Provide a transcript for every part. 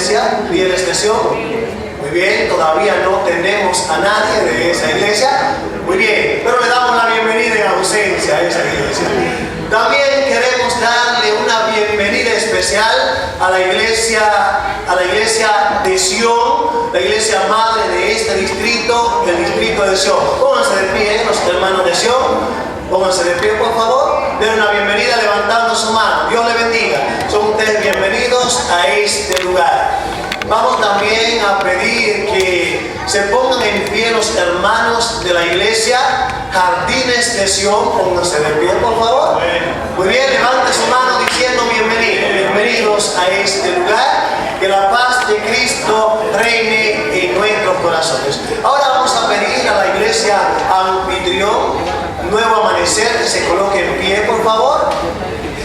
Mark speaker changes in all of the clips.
Speaker 1: iglesia, líderes de Sion? Muy bien, todavía no tenemos a nadie de esa iglesia. Muy bien, pero le damos la bienvenida en ausencia a esa iglesia. También queremos darle una bienvenida especial a la iglesia de Sion, la iglesia madre de este distrito, el distrito de Sion. Pónganse de pie, los hermanos de Sion. Pónganse de pie, por favor. Den una bienvenida levantando su mano. Dios le bendiga. Son ustedes bienvenidos a este lugar. Vamos también a pedir que se pongan en pie los hermanos de la iglesia Jardines de Sion. Pónganse de pie, por favor. Muy bien, levante su mano diciendo bienvenidos a este lugar. Que la paz de Cristo reine en nuestros corazones. Ahora vamos a pedir a la iglesia anfitrión, Nuevo Amanecer, que se coloque en pie, por favor.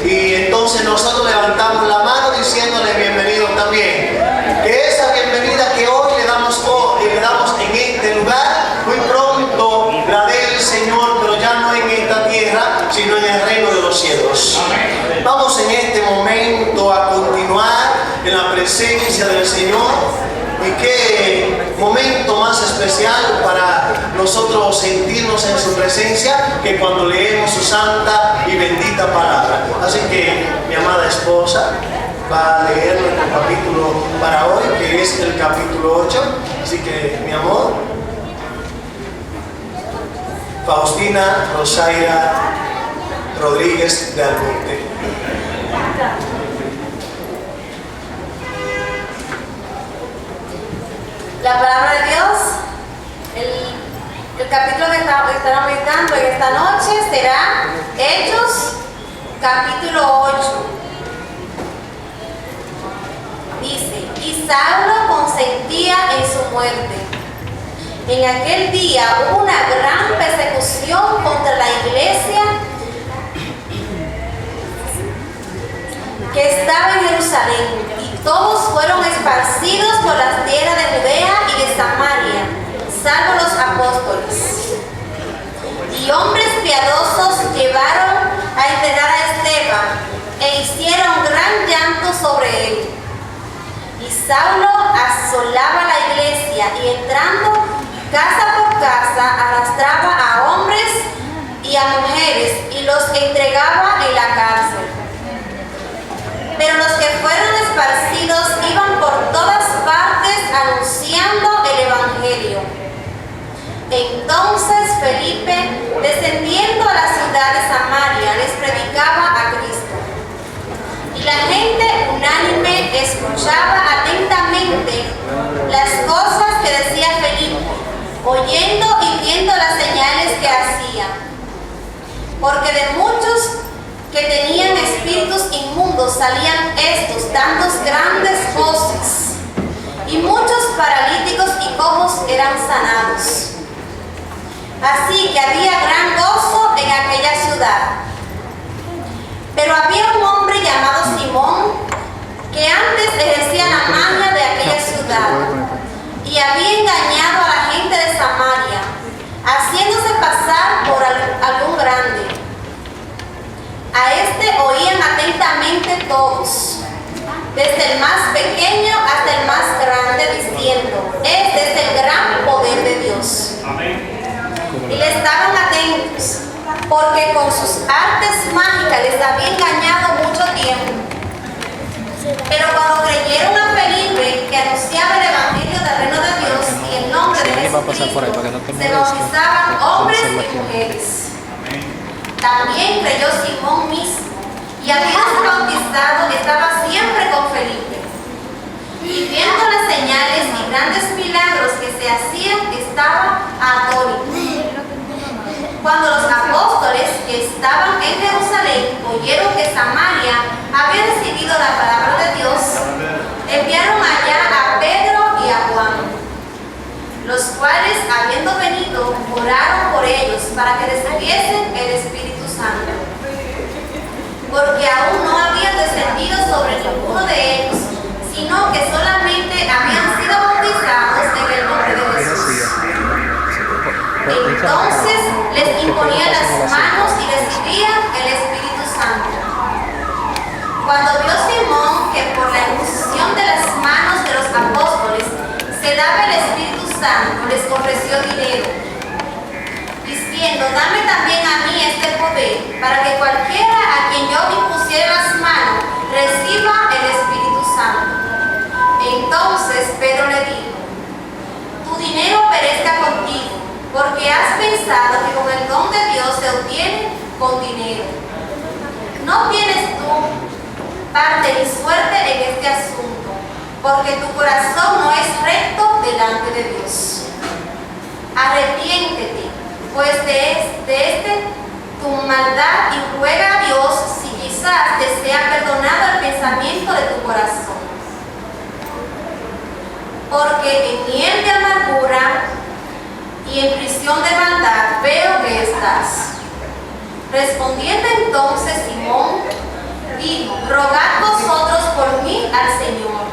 Speaker 1: Y entonces nosotros levantamos la mano diciéndole bienvenido también. Que esa bienvenida que hoy le damos en este lugar, muy pronto la dé el Señor, pero ya no en esta tierra, sino en el reino de los cielos. Vamos en este momento a continuar en la presencia del Señor. Y qué momento más especial para nosotros sentirnos en su presencia que cuando leemos su santa y bendita palabra. Así que mi amada esposa va a leer nuestro capítulo para hoy, que es el capítulo 8. Así que, mi amor, Faustina Rosaira Rodríguez de Almonte.
Speaker 2: La palabra de Dios, el capítulo que estará meditando en esta noche será Hechos, capítulo 8. Dice: y Saulo consentía en su muerte. En aquel día hubo una gran persecución contra la iglesia que estaba en Jerusalén. Todos fueron esparcidos por las tierras de Judea y de Samaria, salvo los apóstoles. Y hombres piadosos llevaron a entregar a Esteban e hicieron gran llanto sobre él. Y Saulo asolaba la iglesia y entrando casa por casa arrastraba a hombres y a mujeres y los entregaba en la cárcel. Pero los que fueron esparcidos iban por todas partes anunciando el evangelio. Entonces Felipe, descendiendo a la ciudad de Samaria, les predicaba a Cristo. Y la gente unánime escuchaba atentamente las cosas que decía Felipe, oyendo y viendo las señales que hacía. Porque de muchos que tenían espíritus inmundos salían estos dando grandes voces, y muchos paralíticos y cojos eran sanados. Así que había gran gozo en aquella ciudad. Pero había un hombre llamado Simón, que antes ejercía la magia de aquella ciudad, y había engañado a la gente de Samaria, haciéndose pasar por algún grande. A este oían atentamente todos, desde el más pequeño hasta el más grande, diciendo: este es el gran poder de Dios. Y le estaban atentos, porque con sus artes mágicas les había engañado mucho tiempo. Pero cuando creyeron a Felipe, que anunciaba el evangelio del reino de Dios y el nombre de Jesucristo, se bautizaban hombres y mujeres. También creyó Simón mismo, y habiéndose bautizado estaba siempre con Felipe. Y viendo las señales y grandes milagros que se hacían, estaba atónito. Cuando los apóstoles que estaban en Jerusalén oyeron que Samaria había recibido la palabra de Dios, enviaron allá a Pedro y a Juan, los cuales, habiendo venido, oraron por ellos para que recibiesen el Espíritu Santo, porque aún no habían descendido sobre ninguno de ellos, sino que solamente habían sido bautizados en el nombre de Jesús. Entonces les imponían las manos y recibían el Espíritu Santo. Cuando vio Simón que por Santo les ofreció dinero, diciendo: dame también a mí este poder, para que cualquiera a quien yo impusiera las manos reciba el Espíritu Santo. Entonces Pedro le dijo: tu dinero perezca contigo, porque has pensado que con el don de Dios se obtiene con dinero. No tienes tú parte ni suerte en este asunto, porque tu corazón no es recto delante de Dios. Arrepiéntete, pues de tu maldad, y ruega a Dios si quizás te sea perdonado el pensamiento de tu corazón. Porque en miel de amargura y en prisión de maldad veo que estás. Respondiendo entonces Simón, dijo: rogad vosotros por mí al Señor,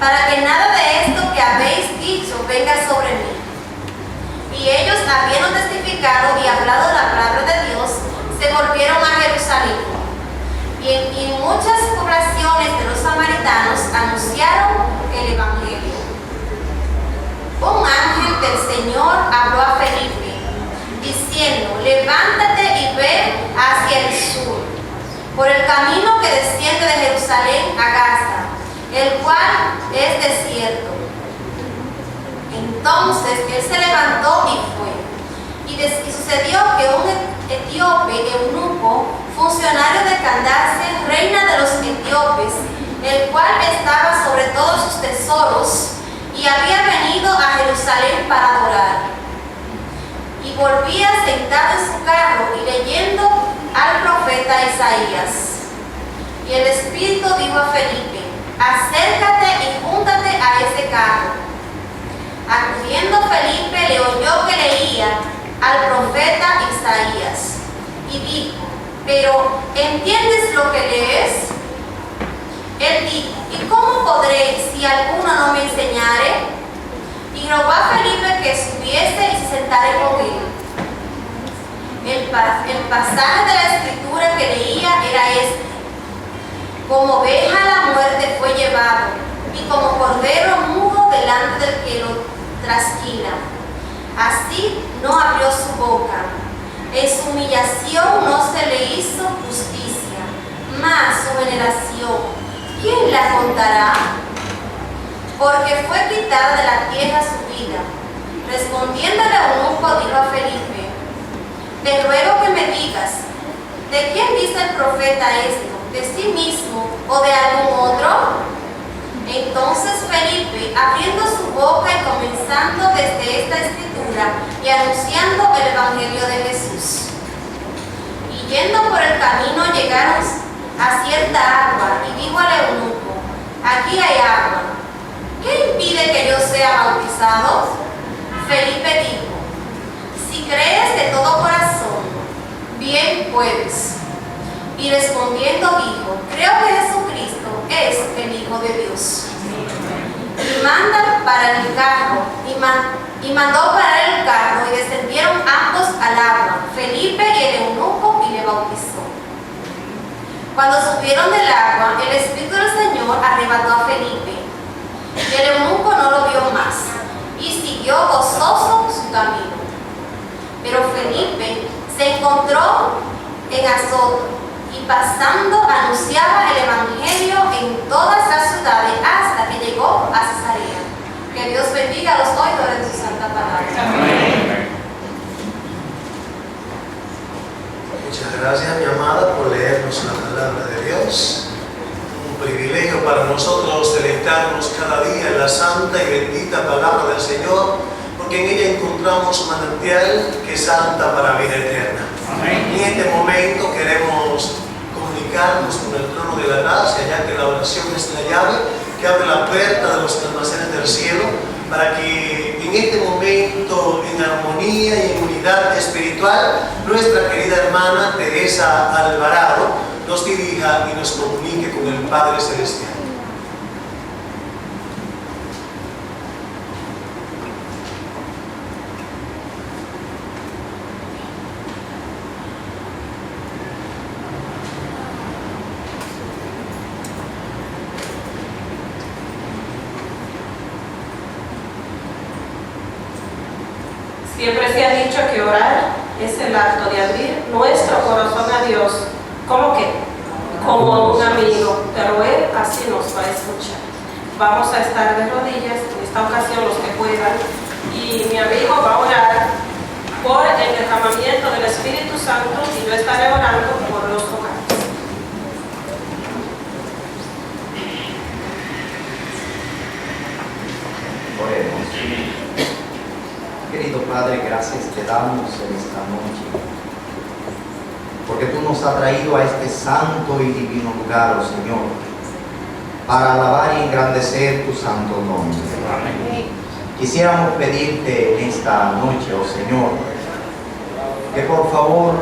Speaker 2: para que nada de esto que habéis dicho venga sobre mí. Y ellos, habiendo testificado y hablado la palabra de Dios, se volvieron a Jerusalén. Y en muchas poblaciones de los samaritanos anunciaron el Evangelio. Un ángel del Señor habló a Felipe, diciendo: levántate y ve hacia el sur, por el camino que desciende de Jerusalén a Gaza, el cual es desierto. Entonces él se levantó y fue. Y sucedió que un etíope eunuco, funcionario de Candace, reina de los etíopes, el cual estaba sobre todos sus tesoros, y había venido a Jerusalén para adorar, y volvía sentado en su carro y leyendo al profeta Isaías. Y el Espíritu dijo a Felipe: acércate y júntate a ese carro. Acudiendo Felipe, le oyó que leía al profeta Isaías, y dijo: pero ¿entiendes lo que lees? Él dijo: ¿y cómo podré si alguno no me enseñare? Y rogó a Felipe que subiese y se sentara con él. El pasaje de la escritura que leía era este: como oveja a la muerte fue llevado, y como cordero mudo delante del que lo trasquila, así no abrió su boca. En su humillación no se le hizo justicia, mas su veneración, ¿quién la contará? Porque fue quitada de la tierra su vida. Respondiendo el eunuco, dijo a Felipe: te ruego que me digas, ¿de quién dice el profeta esto? ¿De sí mismo o de algún otro? Entonces Felipe, abriendo su boca y comenzando desde esta escritura y anunciando el Evangelio de Jesús. Y yendo por el camino llegaron a cierta agua, y dijo al eunuco: aquí hay agua, ¿qué impide que yo sea bautizado? Felipe dijo: si crees de todo corazón, bien puedes. Y respondiendo dijo: creo que Jesucristo es el Hijo de Dios. Y manda para el carro, y mandó parar el carro, y descendieron ambos al agua, Felipe y el eunuco, y le bautizó. Cuando subieron del agua, el Espíritu del Señor arrebató a Felipe, y el eunuco no lo vio más, y siguió gozoso su camino. Pero Felipe se encontró en Azoto, y pasando anunciaba el Evangelio en todas las ciudades hasta que llegó a Cesarea. Que Dios bendiga a los oidores de su santa palabra.
Speaker 1: Amén. Muchas gracias, mi amada, por leernos la palabra de Dios. Un privilegio para nosotros deleitarnos cada día en la santa y bendita palabra del Señor, porque en ella encontramos un manantial que es santa para vida eterna. Amén. Y en este momento queremos comunicarnos con el trono de la gracia, ya que la oración es la llave que abre la puerta de los almacenes del cielo, para que en este momento, en armonía y en unidad espiritual, nuestra querida hermana Teresa Alvarado nos dirija y nos comunique con el Padre Celestial.
Speaker 3: Siempre se ha dicho que orar es el acto de abrir nuestro corazón a Dios. ¿Cómo que? Como a un amigo, pero Él así nos va a escuchar. Vamos a estar de rodillas en esta ocasión los que puedan, y mi amigo va a orar por el derramamiento del Espíritu Santo y yo estaré orando por los hogares.
Speaker 4: Oremos. Querido Padre, gracias te damos en esta noche, porque tú nos has traído a este santo y divino lugar, oh Señor, para alabar y engrandecer tu santo nombre. Quisiéramos pedirte en esta noche, oh Señor, que por favor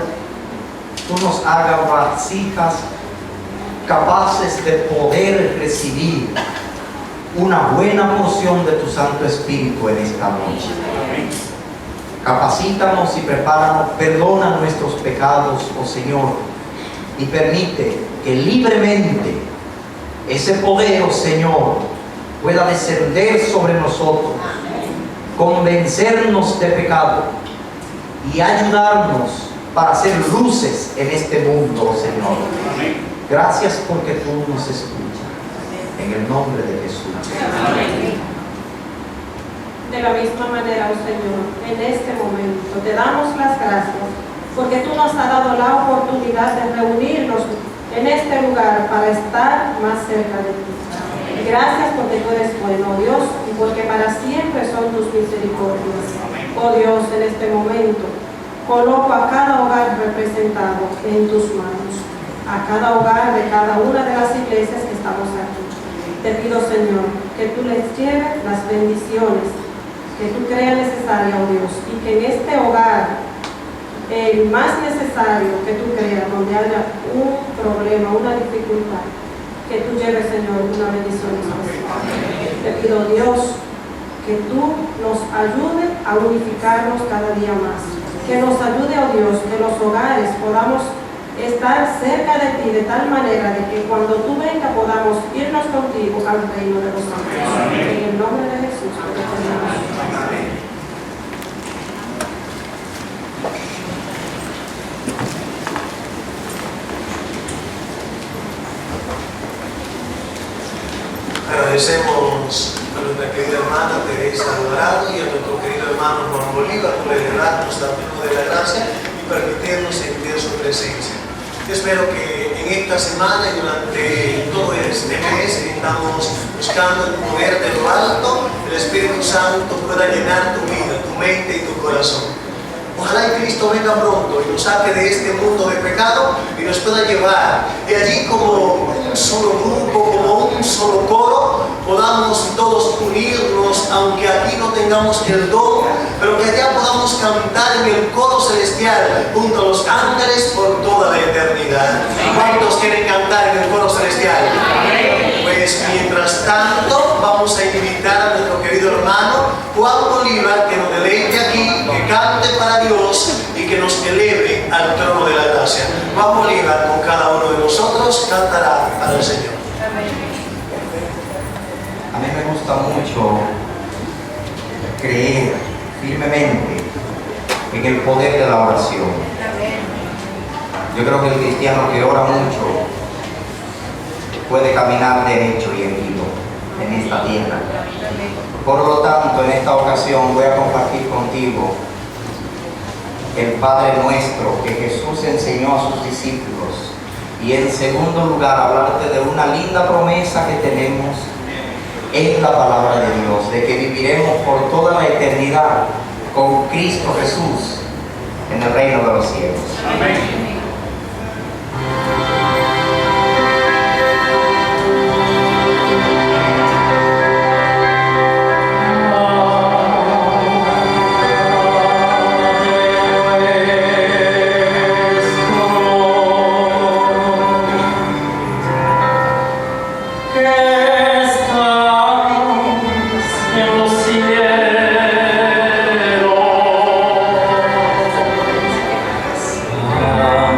Speaker 4: tú nos hagas vasijas capaces de poder recibir una buena porción de tu Santo Espíritu en esta noche. Capacítanos y prepáranos, perdona nuestros pecados, oh Señor, y permite que libremente ese poder, oh Señor, pueda descender sobre nosotros, convencernos de pecado y ayudarnos para hacer luces en este mundo, oh Señor. Gracias porque tú nos escuchas. En el nombre de Jesús.
Speaker 3: Amén. De la misma manera, oh Señor, en este momento te damos las gracias porque tú nos has dado la oportunidad de reunirnos en este lugar para estar más cerca de ti. Gracias porque tú eres bueno, oh Dios, y porque para siempre son tus misericordias. Oh Dios, en este momento coloco a cada hogar representado en tus manos, a cada hogar de cada una de las iglesias que estamos aquí. Te pido, Señor, que tú les lleves las bendiciones que tú creas necesaria, oh Dios, y que en este hogar, el más necesario que tú creas, donde haya un problema, una dificultad, que tú lleves, Señor, una bendición especial. Te pido, Dios, que tú nos ayudes a unificarnos cada día más, que nos ayude, oh Dios, que los hogares podamos estar cerca de ti de tal manera de que cuando tú vengas podamos irnos contigo al reino de los ángeles. En el nombre de Jesús, te pedimos.
Speaker 1: Agradecemos a nuestra querida hermana Teresa Alvarado y a nuestro querido hermano Juan Bolívar por elevarnos tanto de la gracia y permitirnos sentir su presencia. Yo espero que en esta semana y durante todo este mes que estamos buscando el poder de lo alto, el Espíritu Santo pueda llenar tu vida, tu mente y tu corazón. Ojalá y Cristo venga pronto y nos saque de este mundo de pecado y nos pueda llevar. Y allí como un solo grupo, como un solo coro, podamos todos unirnos, aunque aquí no tengamos el don, pero que allá podamos cantar en el coro celestial junto a los ángeles por toda la eternidad. ¿Cuántos quieren cantar en el coro celestial? Pues mientras tanto vamos a invitar a nuestro querido hermano Juan Bolívar que nos deleite aquí, que cante para Dios y que nos eleve al trono de la gracia. Juan Bolívar con cada uno de nosotros cantará para el Señor.
Speaker 4: A mí me gusta mucho creer firmemente en el poder de la oración. Yo creo que el cristiano que ora mucho puede caminar derecho y erguido en esta tierra. Por lo tanto, en esta ocasión voy a compartir contigo el Padre Nuestro que Jesús enseñó a sus discípulos, y en segundo lugar hablarte de una linda promesa que tenemos en la palabra de Dios, de que viviremos por toda la eternidad con Cristo Jesús en el reino de los cielos. Amén.
Speaker 5: Santo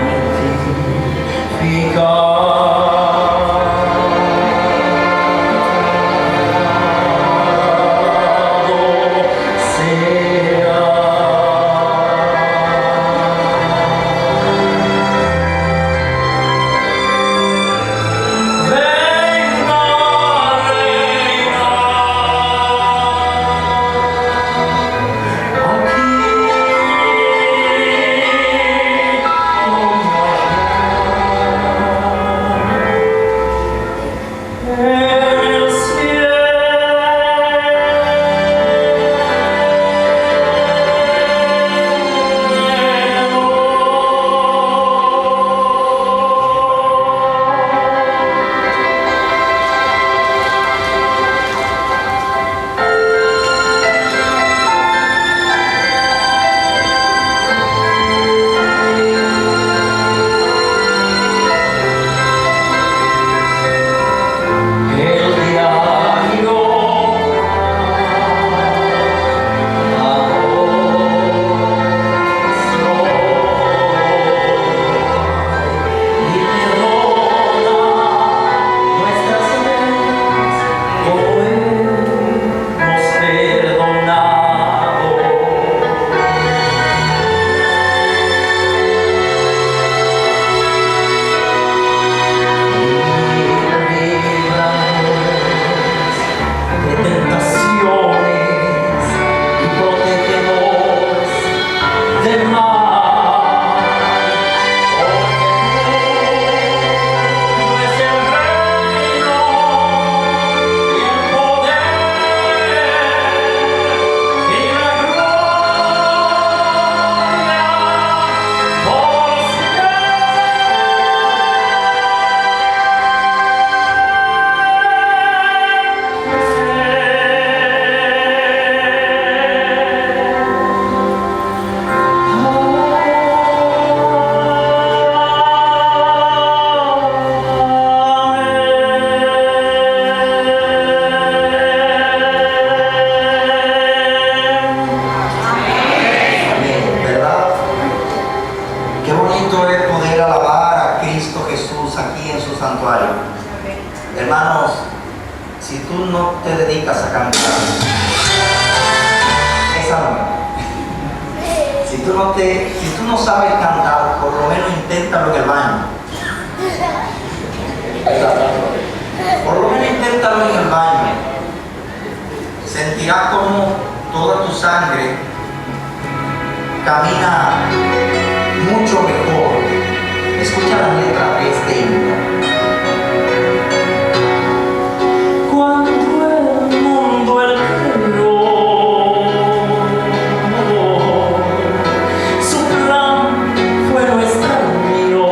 Speaker 4: si tú no te dedicas a cantar, esa no. Si tú no sabes cantar, por lo menos inténtalo en el baño. Por lo menos inténtalo en el baño. Sentirás como toda tu sangre camina mucho mejor. Escucha la letra de este himno.
Speaker 5: Cuando el mundo el creó, su plan fue no extraño,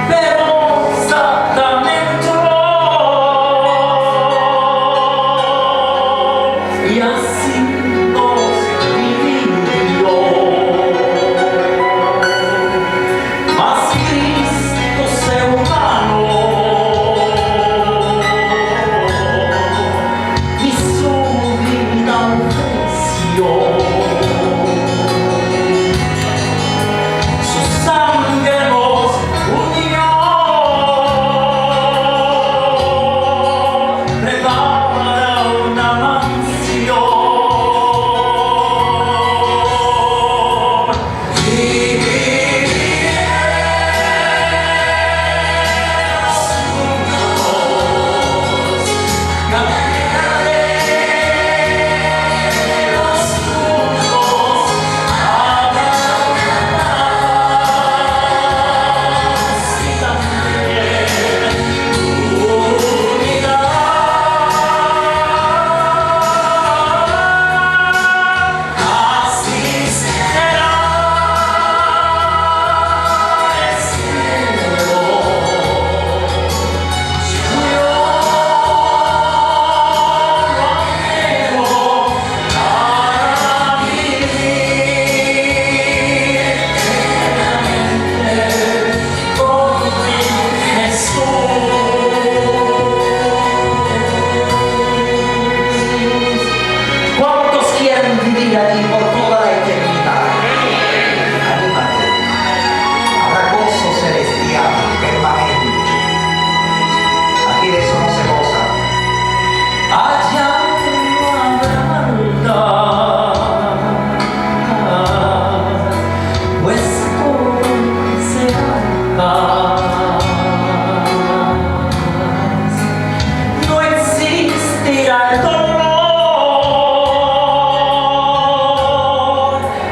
Speaker 5: pero Satanas entró y así nos dividió. Mas Cristo se humano y su vida ofreció. Su sangre nos unió, prepara una mansión. ¿Cuántos quieren vivir allí por toda la eternidad?
Speaker 4: Anímate. Habrá gozo celestial permanente. Aquí de eso no se goza.
Speaker 5: Allá no habrá maldad, pues todo será paz. No existirá el dolor,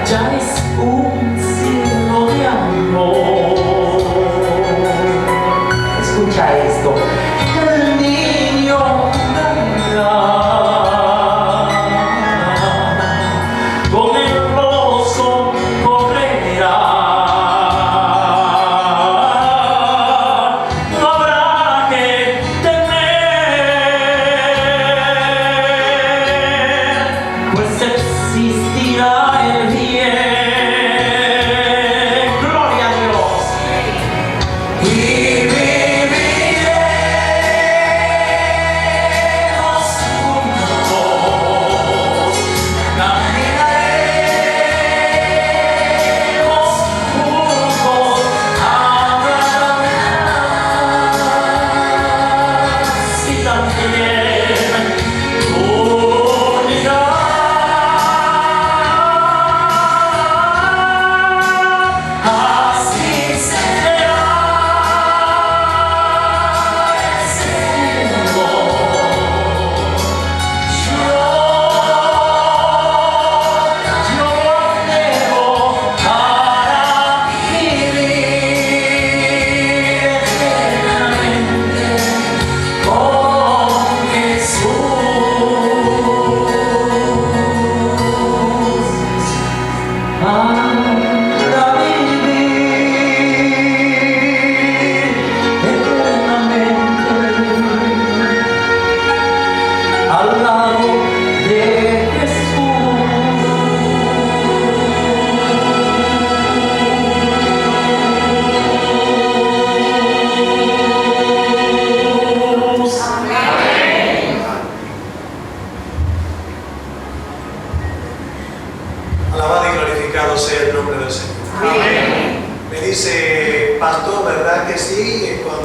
Speaker 5: ya es un cielo de amor.
Speaker 4: Escucha esto.
Speaker 5: El niño nacerá, con el gozo correrá, no habrá que temer, pues existirá el bien. Gloria a Dios. Y viviré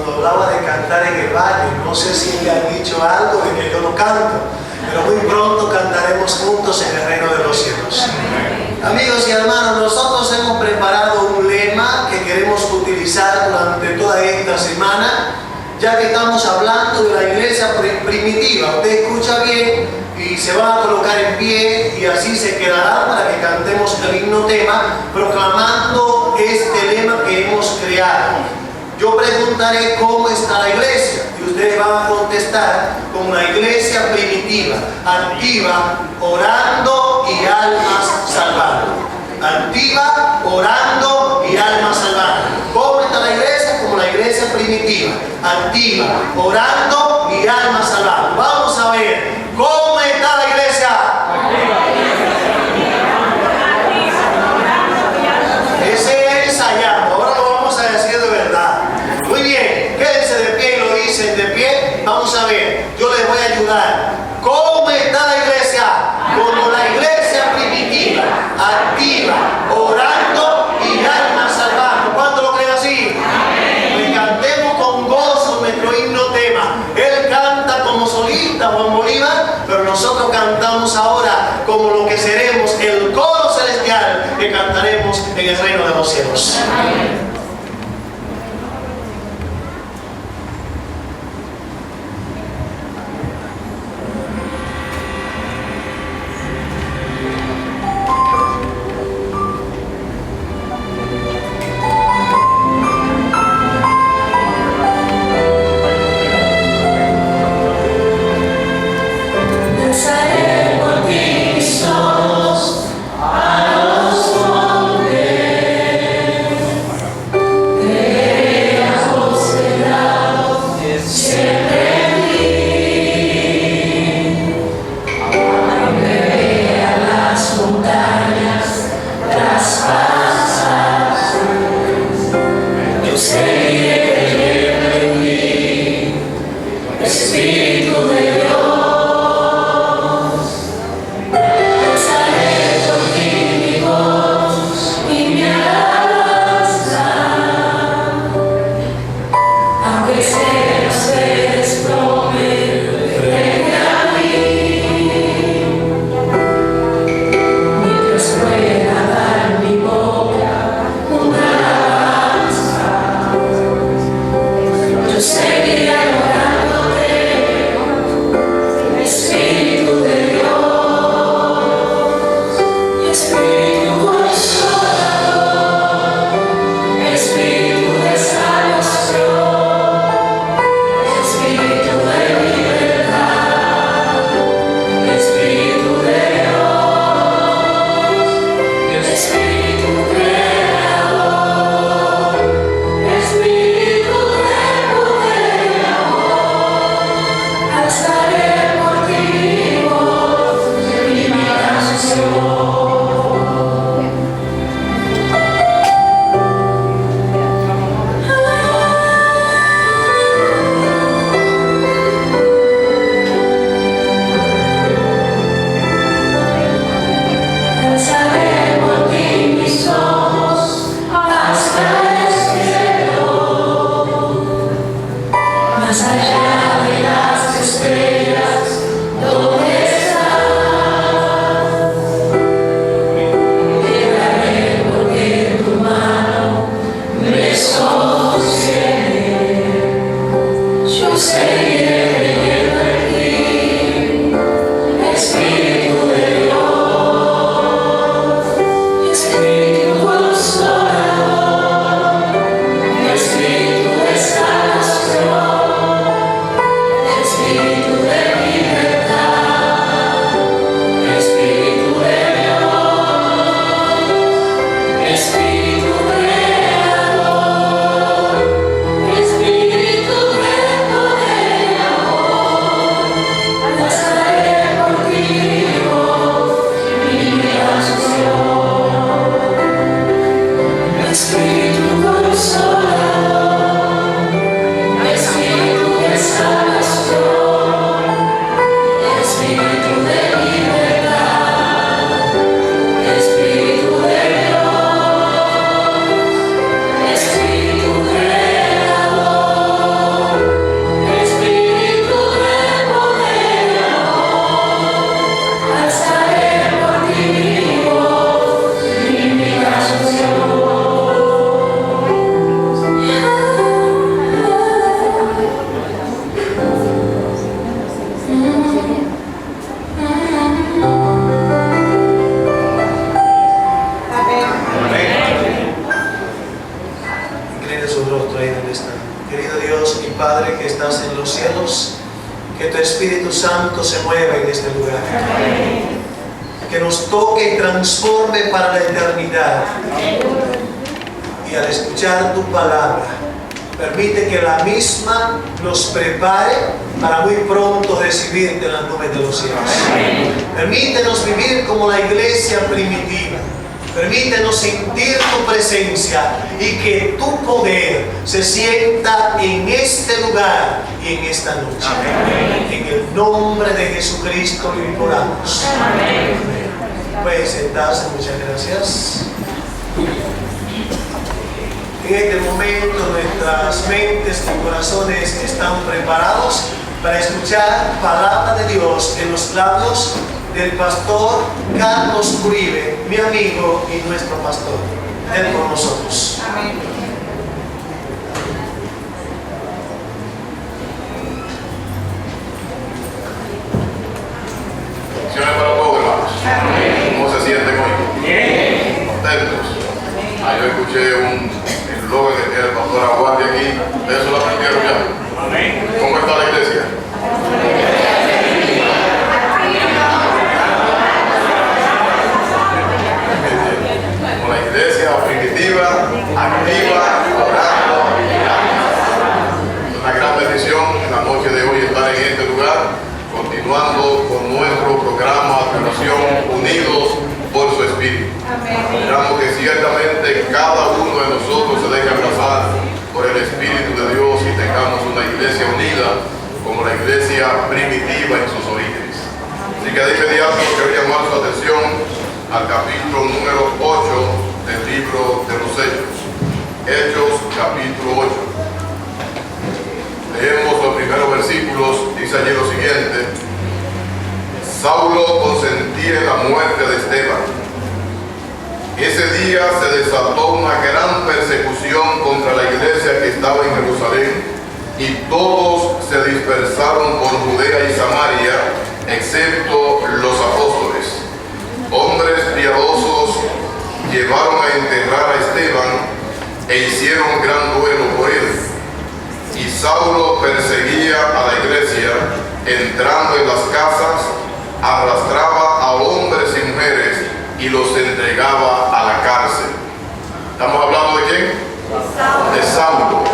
Speaker 1: cuando hablaba de cantar en el baño. No sé si le han dicho algo de que yo no canto, pero muy pronto cantaremos juntos en el reino de los cielos. Amigos y hermanos, nosotros hemos preparado un lema que queremos utilizar durante toda esta semana, ya que estamos hablando de la iglesia primitiva. Usted escucha bien y se va a colocar en pie y así se quedará para que cantemos el himno tema proclamando este lema que hemos creado. Yo preguntaré cómo está la iglesia y ustedes van a contestar como la iglesia primitiva, activa, orando y almas salvando. Activa, orando y almas salvando. ¿Cómo está la iglesia? Como la iglesia primitiva, activa, orando y almas salvando. Vamos a ver, ¿cómo está la iglesia? Ese es ensayando, ahora lo vamos a decir de verdad. Muy bien, quédense de pie y lo dicen de pie. Vamos a ver, yo les voy a ayudar. ¿Cómo está la iglesia? Como la iglesia primitiva, activa, orando y almas salvando. ¿Cuánto lo creen así? Pues cantemos con gozo nuestro himno tema. Él canta como solista, Juan Bolívar, pero nosotros cantamos ahora como lo que seremos el coro celestial que cantaremos en el reino de los cielos.
Speaker 6: Espíritu de poder.
Speaker 1: que estás en los cielos, que tu Espíritu Santo se mueva en este lugar. Que nos toque y transforme para la eternidad. Y al escuchar tu palabra, permite que la misma nos prepare para muy pronto recibirte en las nubes de los cielos. Permítenos vivir como la iglesia primitiva. Permítenos sentir tu presencia y que tu poder se sienta en este lugar y en esta noche. En el nombre de Jesucristo lo imploramos. Pueden sentarse, muchas gracias. En este momento nuestras mentes y corazones están preparados para escuchar palabra de Dios en los labios del pastor Carlos Uribe, mi amigo y nuestro pastor. Él con nosotros.
Speaker 2: Amén.
Speaker 6: Para todos, hermanos. ¿Cómo se sienten hoy? Bien. ¿Contentos? Yo escuché un eslogan que tiene el pastor Aguardia aquí. ¿Ustedes se lo aprendieron ya? Amén. ¿Cómo está la iglesia? Con la iglesia primitiva, activa, orando. Es una gran bendición en la noche de hoy estar en este lugar, continuando con nuestro programa de oración Unidos por su Espíritu. Esperamos que ciertamente cada uno de nosotros se deje abrazar por el Espíritu de Dios y tengamos una iglesia unida como la iglesia primitiva en sus orígenes. Así que de inmediato quiero llamar su atención al capítulo número 8 del libro de los Hechos. Hechos capítulo 8. Leemos los primeros versículos, dice allí lo siguiente: Saulo consentía en la muerte de Esteban. Ese día se desató una gran persecución contra la iglesia que estaba en Jerusalén, y todos se dispersaron por Judea y Samaria, excepto los apóstoles. Hombres piadosos llevaron a enterrar a Esteban e hicieron gran duelo por él. Y Saulo perseguía a la iglesia, entrando en las casas, arrastraba a hombres y mujeres y los entregaba a la cárcel. ¿Estamos hablando de quién? De Saulo.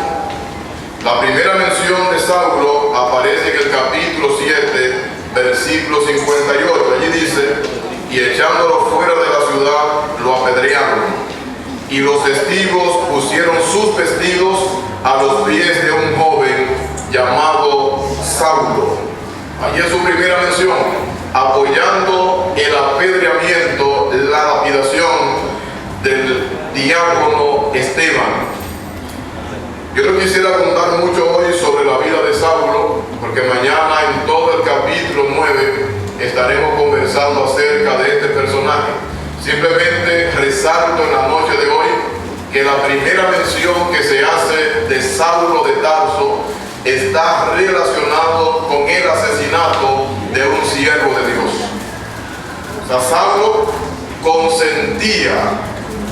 Speaker 6: La primera mención de Saulo aparece en el capítulo 7, versículo 58. Allí dice: y echándolo fuera de la ciudad, lo apedrearon. Y los testigos pusieron sus vestidos a los pies de un joven llamado Saulo. Allí es su primera mención, apoyando el apedreamiento, la lapidación del diácono Esteban. Yo no quisiera contar mucho hoy sobre la vida de Saulo, porque mañana en todo el capítulo 9 estaremos conversando acerca de este personaje. Simplemente resalto en la noche de hoy que la primera mención que se hace de Saulo de Tarso está relacionado con el asesinato de un siervo de Dios. O sea, Saulo consentía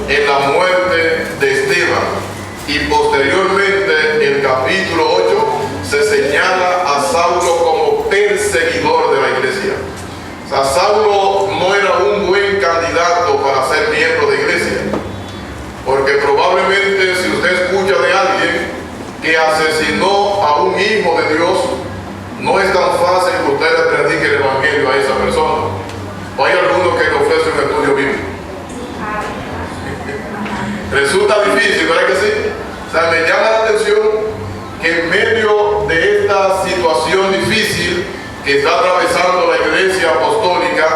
Speaker 6: en la muerte de Esteban, y posteriormente el capítulo 8 se señala a Saulo como perseguidor de la iglesia. O sea, Saulo no era un buen candidato para ser miembro de iglesia, porque probablemente si usted escucha de alguien que asesinó a un hijo de Dios, no es tan fácil que usted le predique el evangelio a esa persona. O hay algunos que le ofrecen un estudio bíblico. Resulta difícil, ¿verdad que sí? O sea, me llama la atención que en medio de esta situación difícil que está atravesando la iglesia apostólica,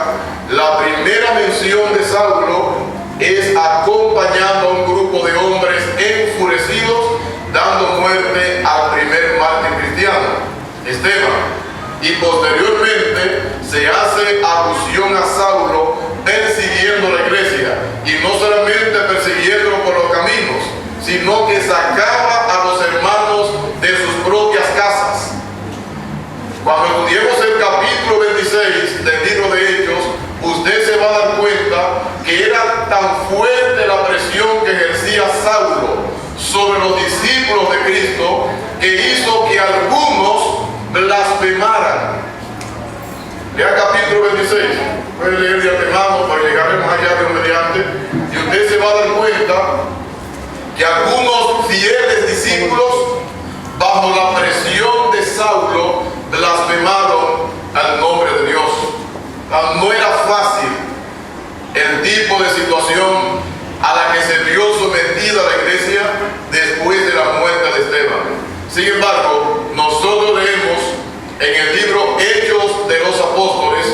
Speaker 6: la primera mención de Saulo es acompañando a un grupo de hombres enfurecidos, dando muerte al primer mártir cristiano, Esteban. Y posteriormente se hace alusión a Saulo persiguiendo la iglesia, y no solamente persiguiéndolo por los caminos, sino que sacaba a los hermanos de sus propias casas. Cuando estudiemos el capítulo 26 del libro de Hechos, usted se va a dar cuenta que era tan fuerte la presión que ejercía Saulo sobre los discípulos de Cristo, que hizo que algunos blasfemaran. Lea capítulo 26, puede leer de antemano para llegaremos allá de mediante, y usted se va a dar cuenta que algunos fieles discípulos, bajo la presión de Saulo, blasfemaron al nombre de Dios. No era fácil el tipo de situación a la que se vio sometida la iglesia después de la muerte de Esteban. Sin embargo, nosotros leemos en el libro Hechos de los Apóstoles,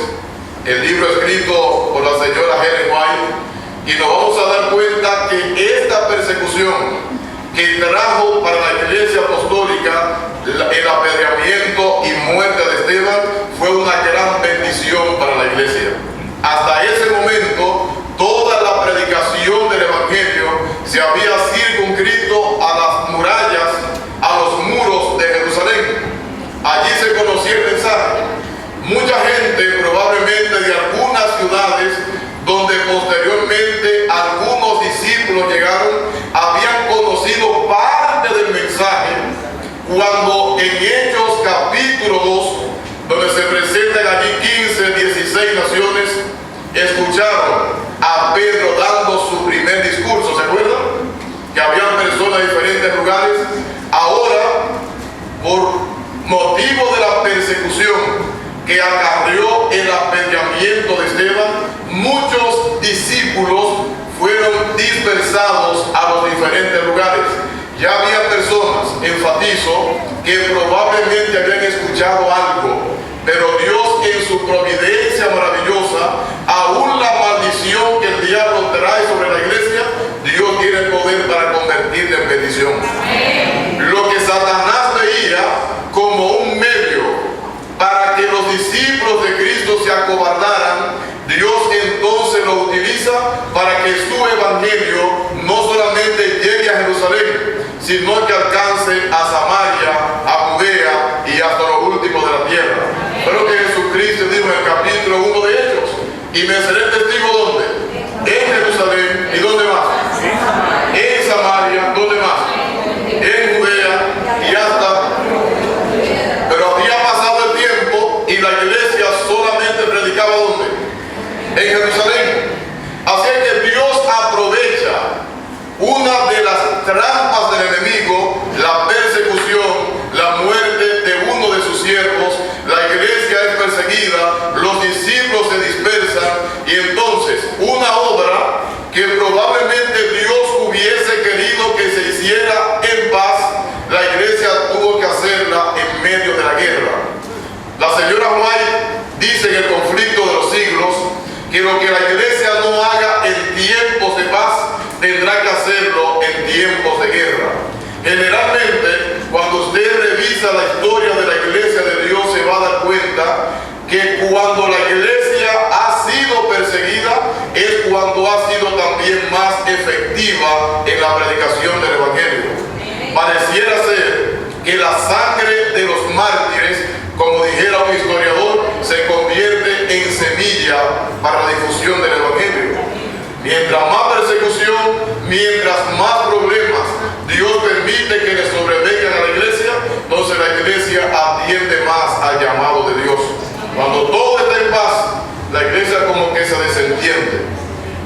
Speaker 6: el libro escrito por la señora Helen White, y nos vamos a dar cuenta que esta persecución que trajo para la iglesia apostólica el apedreamiento y muerte de Esteban fue una gran bendición para la iglesia. Hasta ese momento, toda la predicación del evangelio se había circunscrito a las murallas, a los muros de Jerusalén. Allí se conocía el mensaje. Mucha gente, probablemente de algunas ciudades donde posteriormente algunos discípulos llegaron, habían conocido parte del mensaje cuando en Hechos capítulo 2, donde se presentan allí 15, 16 naciones, escucharon a Pedro dando su primer discurso. ¿Se acuerdan? Que habían personas de diferentes lugares. Ahora, por motivo de la persecución que acarreó el apedreamiento de Esteban, muchos discípulos fueron dispersados a los diferentes lugares. Ya había personas, enfatizo, que probablemente habían escuchado algo, pero Dios en su providencia maravillosa, aún la maldición que el diablo trae sobre la iglesia, Dios tiene poder para convertirla en bendición. Lo que Satanás veía como un medio para que los discípulos de Cristo se acobardaran, Dios entonces lo utiliza para que su evangelio no solamente llegue a Jerusalén, sino que alcance a Samaria, a Judea y hasta lo último de la tierra. Pero que Jesucristo dijo en el capítulo 1 de Hechos: y me seré testigo ¿dónde? En Jerusalén. ¿Y dónde más? En Samaria. ¿Dónde más? En Judea y hasta. Pero había pasado el tiempo y la iglesia solamente predicaba ¿dónde? En Jerusalén. Así que Dios aprovecha una de las trampas del enemigo, la persecución, la muerte de uno de sus siervos. La iglesia es perseguida, los discípulos se dispersan, y entonces una obra que probablemente Dios hubiese querido que se hiciera en paz, la iglesia tuvo que hacerla en medio de la guerra. La señora White dice en el conflicto de los siglos que lo que la iglesia no haga en tiempos de paz, tendrá que hacerlo en tiempos de guerra. Generalmente, cuando usted revisa la historia de la iglesia de Dios, se va a dar cuenta que cuando la iglesia ha sido perseguida, es cuando ha sido también más efectiva en la predicación del evangelio. Pareciera ser que la sangre de los mártires, como dijera un historiador, se convierte en semilla para la difusión del evangelio. Mientras más persecución, mientras más problemas Dios permite que le sobrevengan a la iglesia, entonces la iglesia atiende más al llamado de Dios. Cuando todo está en paz, la iglesia como que se desentiende.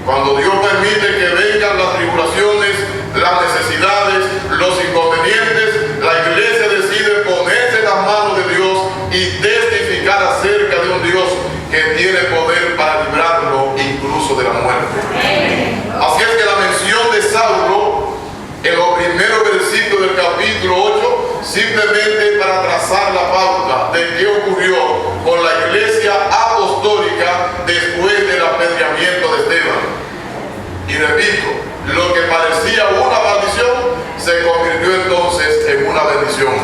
Speaker 6: Cuando Dios permite que vengan las tribulaciones, las necesidades, los inconvenientes, la iglesia decide ponerse en las manos de Dios y testificar acerca de un Dios que tiene poder para librarlo incluso de la muerte. Así es que la mención de Saulo en los primeros versículos del capítulo 8, simplemente para trazar la pauta de qué ocurrió con la iglesia apostólica después del apedreamiento de Esteban. Y repito, lo que parecía una maldición se convirtió entonces en una bendición.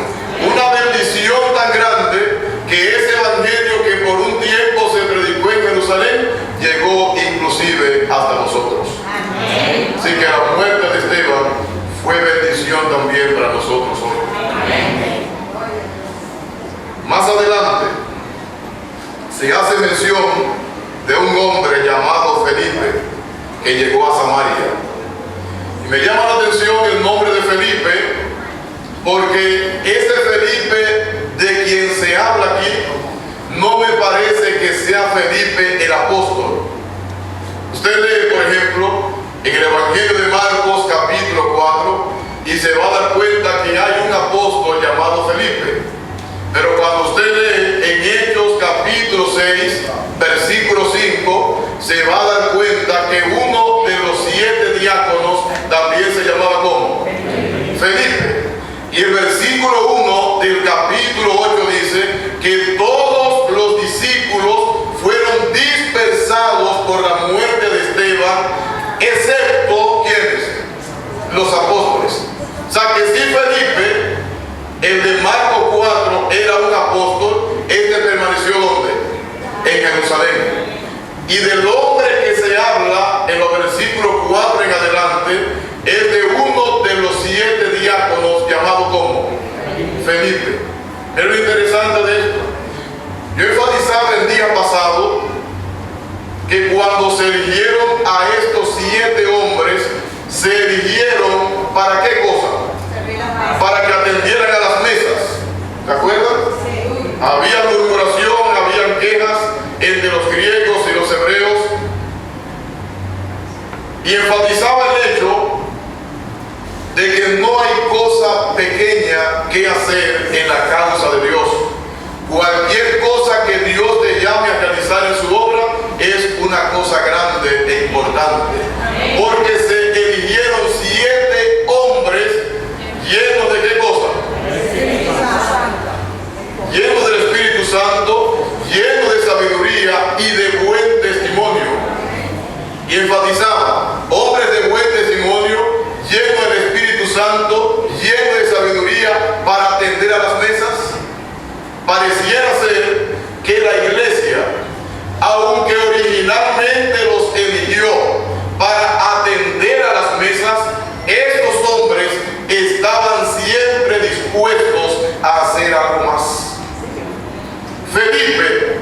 Speaker 6: Una bendición tan grande que ese evangelio que por un tiempo se predicó en Jerusalén llegó inclusive hasta nosotros. Amén. Así que la muerte de Esteban fue bendición también para nosotros hoy. Amén. Más adelante se hace mención de un hombre llamado Felipe que llegó a Samaria. Y me llama la atención el nombre de Felipe, porque este Felipe de quien se habla aquí no me parece que sea Felipe el apóstol. Usted lee, por ejemplo, en el Evangelio de Marcos capítulo 4 y se va a dar cuenta que hay un apóstol llamado Felipe. Pero cuando usted lee en Hechos capítulo 6, versículo 5, se va a dar cuenta que uno de los 7 diáconos también se llamaba ¿cómo? Felipe. Y el versículo 1 del capítulo 8 dice que todos los discípulos fueron dispersados por la muerte de Esteban, excepto ¿quiénes? Los apóstoles. O sea que si Felipe, el de Marcos 4, era un apóstol, este permaneció ¿dónde? En Jerusalén. Y del hombre que se habla en los versículos 4 en adelante es de uno de los 7 diáconos llamado ¿cómo? Felipe. Es lo interesante de esto. Yo enfatizaba el día pasado que cuando se eligieron a estos 7 hombres, se eligieron ¿para qué cosa? Para que atendieran a las mesas. ¿Se acuerdan? Había murmuración, habían quejas entre los griegos y los hebreos. Y enfatizaba el hecho de que no hay cosa pequeña que hacer en la causa de Dios. Cualquier cosa que Dios te llame a realizar en su obra es una cosa grande e importante. Porque se eligieron 7 hombres llenos de ¿qué cosa? Llenos del Espíritu Santo, llenos de sabiduría y de buen testimonio. Y enfatizaba, hombres de buen testimonio, llenos del Espíritu Santo, llenos de sabiduría para atender a las mesas. Pareciera ser que la iglesia, aunque originalmente los eligió para atender a las mesas, estos hombres estaban siempre dispuestos a hacer algo más. Felipe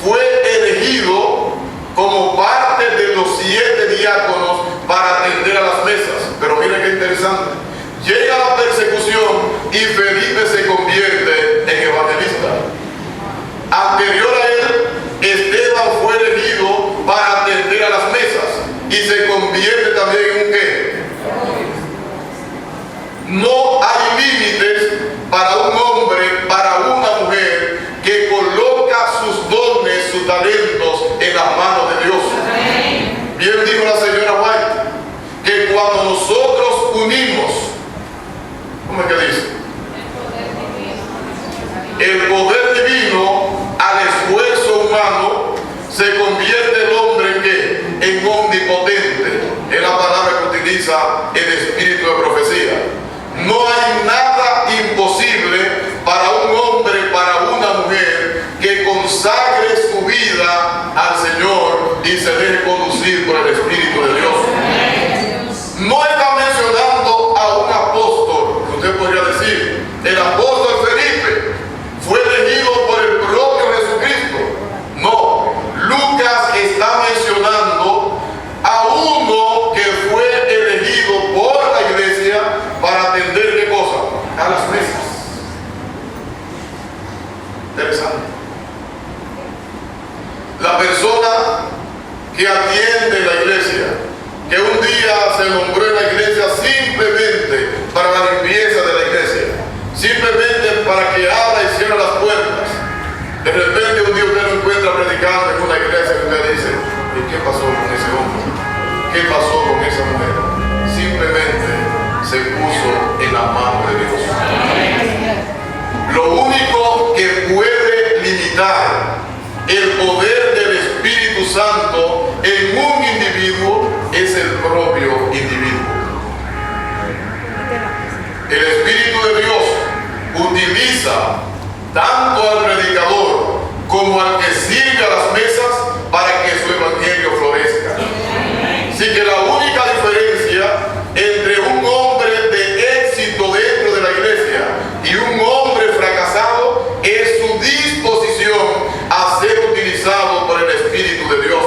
Speaker 6: fue elegido como parte de los 7 diáconos para atender a las mesas. Pero miren qué interesante. Llega la persecución y Felipe se convierte en evangelista. Anterior a él, Esteban fue elegido para atender a las mesas y se convierte también en un ¿qué? No hay límites para un hombre, para una mujer que coloca sus dones, sus talentos en las manos de Dios. Bien dijo la señora White, que cuando nosotros unimos, ¿cómo es que dice? El poder divino al esfuerzo humano, se convierte el hombre en ¿qué? En omnipotente. Es la palabra que utiliza el espíritu de profecía. No hay nada imposible para un hombre, para una mujer que consagre su vida al Señor y se deje conducir por el Espíritu de Dios. No está mencionando a un apóstol, usted podría decir, el apóstol Felipe fue elegido por el propio Jesucristo. No, Lucas está mencionando a uno que fue elegido por la iglesia para atender ¿qué cosa? A las mesas. Interesante. La persona que atiende la iglesia, que un día se nombró en la iglesia simplemente para la limpieza de la iglesia, simplemente para que abra y cierre las puertas. De repente un día usted lo encuentra predicando en una iglesia y usted dice, ¿y qué pasó con ese hombre? ¿Qué pasó con esa mujer? Simplemente se puso en la mano de Dios. Lo único que puede limitar el poder del Espíritu Santo en un individuo es el propio individuo. El Espíritu de Dios utiliza tanto al predicador como al que sirve a las mesas para que su evangelio florezca. Así que la única diferencia entre un hombre de éxito dentro de la iglesia y un hombre fracasado es su disposición a ser utilizado por el Espíritu de Dios.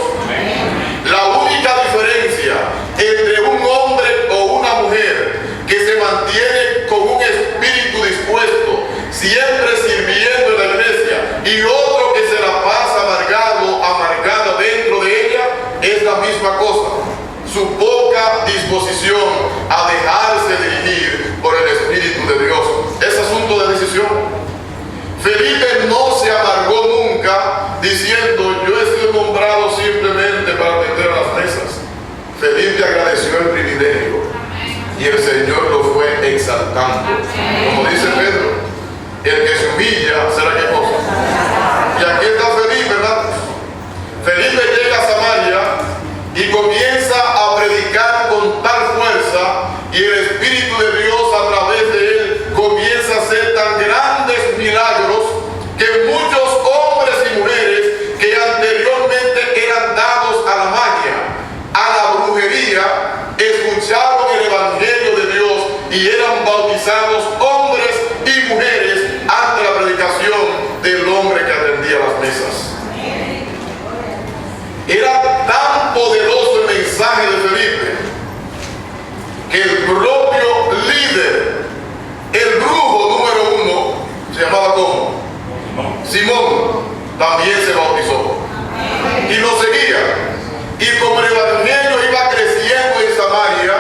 Speaker 6: La única diferencia entre un hombre o una mujer que se mantiene con un espíritu y otro que se la pasa amargada dentro de ella, es la misma cosa. Su poca disposición a dejarse dirigir por el Espíritu de Dios. Es asunto de decisión. Felipe no se amargó nunca diciendo: yo he sido nombrado simplemente para atender a las mesas. Felipe agradeció el privilegio y el Señor lo fue exaltando. Como dice Pedro, el que se humilla será qué cosa. Y aquí está Felipe, ¿verdad? Felipe llega a Samaria y comienza a predicar con tal fuerza, y el Espíritu de Dios a través de él comienza a hacer tan grandes milagros que muchos hombres y mujeres que anteriormente eran dados a la magia, a la brujería, escucharon el Evangelio de Dios y eran bautizados, hombres y mujeres, ante la predicación del hombre que atendía las mesas. Era tan poderoso el mensaje de Felipe que el propio líder, el brujo número 1, se llamaba ¿cómo? Simón, también se bautizó y lo seguía. Y como el Evangelio iba creciendo en Samaria,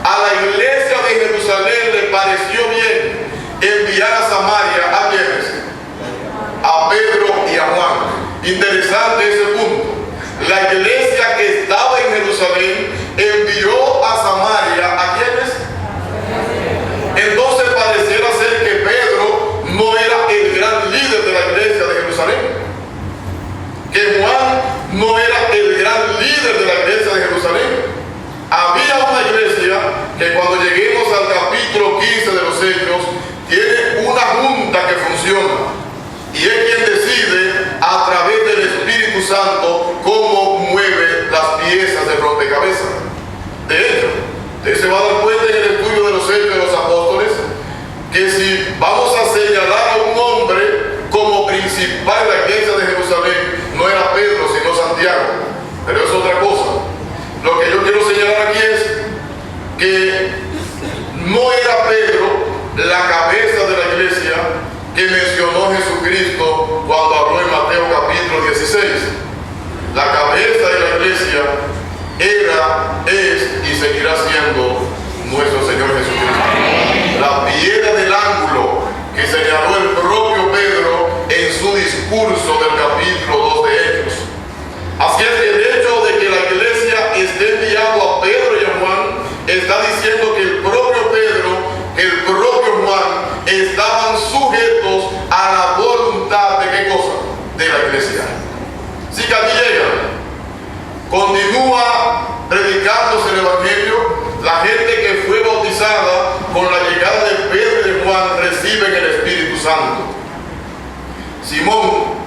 Speaker 6: a la iglesia de Jerusalén le pareció bien enviar a Samaria ¿a quiénes? A Pedro y a Juan. Interesante ese punto. La iglesia que estaba en Jerusalén envió a Samaria ¿a quiénes? Entonces pareciera ser que Pedro no era el gran líder de la iglesia de Jerusalén, que Juan no era el gran líder de la iglesia de Jerusalén. Había una iglesia que cuando lleguemos al capítulo 15 de los Hechos tiene una junta que funciona y es quien decide a través del Espíritu Santo cómo mueve las piezas del rompecabezas. De hecho, usted se va a dar cuenta en el estudio de los Hechos de los Apóstoles que si vamos a señalar a un hombre como principal de la iglesia de Jerusalén, no era Pedro sino Santiago, pero es otra cosa. Lo que yo quiero señalar aquí es que no era Pedro la cabeza de la iglesia que mencionó Jesucristo cuando habló en Mateo capítulo 16. La cabeza de la iglesia era, es y seguirá siendo nuestro Señor Jesucristo. La piedra del ángulo que señaló el propio Pedro en su discurso del capítulo 2 de Hechos. Así es que el hecho de que la iglesia esté enviando a Pedro y a Juan está diciendo que el propio Pedro, que el propio Juan estaban sujetos a la voluntad de qué cosa, de la iglesia. Si que aquí llegan, continúa predicándose el Evangelio, la gente que fue bautizada con la llegada de Pedro y de Juan reciben el Espíritu Santo. Simón,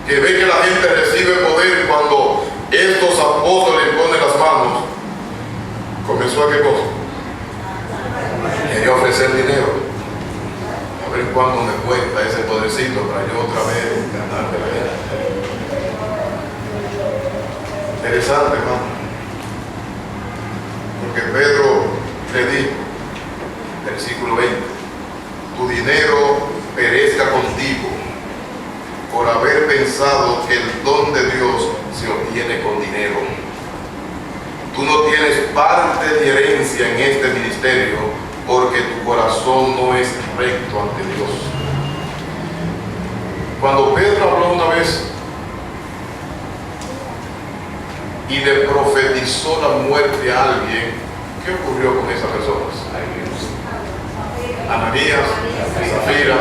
Speaker 6: que ve que la gente recibe poder cuando estos apóstoles ponen las manos, comenzó a qué cosa, quería ofrecer dinero, a ver cuánto me cuesta ese podercito para yo otra vez ganar de la gente. Interesante, hermano, porque Pedro le dijo, versículo 20, tu dinero perezca contigo por haber pensado que el don de Dios se obtiene con dinero. Tú no tienes parte ni herencia en este ministerio porque tu corazón no es recto ante Dios. Cuando Pedro habló una vez y le profetizó la muerte a alguien, ¿qué ocurrió con esas personas? Ananías, Zafira,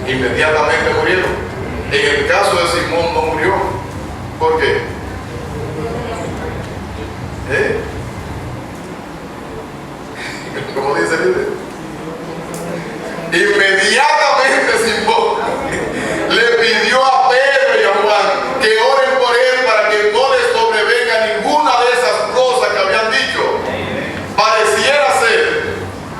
Speaker 6: inmediatamente murieron. En el caso de Simón no murió. ¿Por qué? ¿Cómo dice el líder? Inmediatamente Simón le pidió a Pedro y a Juan que oren por él para que no les sobrevenga ninguna de esas cosas que habían dicho. Pareciera ser,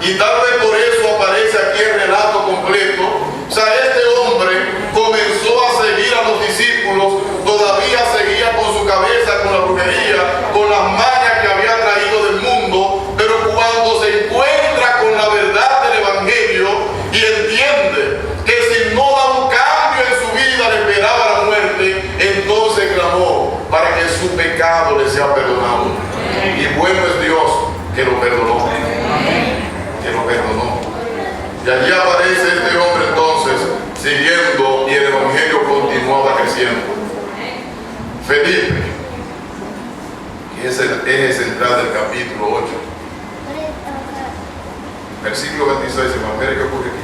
Speaker 6: y tal vez por eso aparece aquí el relato completo, o sea, este hombre comenzó a seguir a los discípulos, todavía seguía con su cabeza, con la brujería, con las mañas que había traído del mundo, pero cuando se encuentra con la verdad del Evangelio y entiende su pecado le sea perdonado. Y bueno es Dios que lo perdonó. Que lo perdonó. Y allí aparece este hombre entonces, siguiendo, y el evangelio continuaba creciendo. Felipe, que es el eje central del capítulo 8. Versículo 26, hermano, ¿qué ocurre aquí?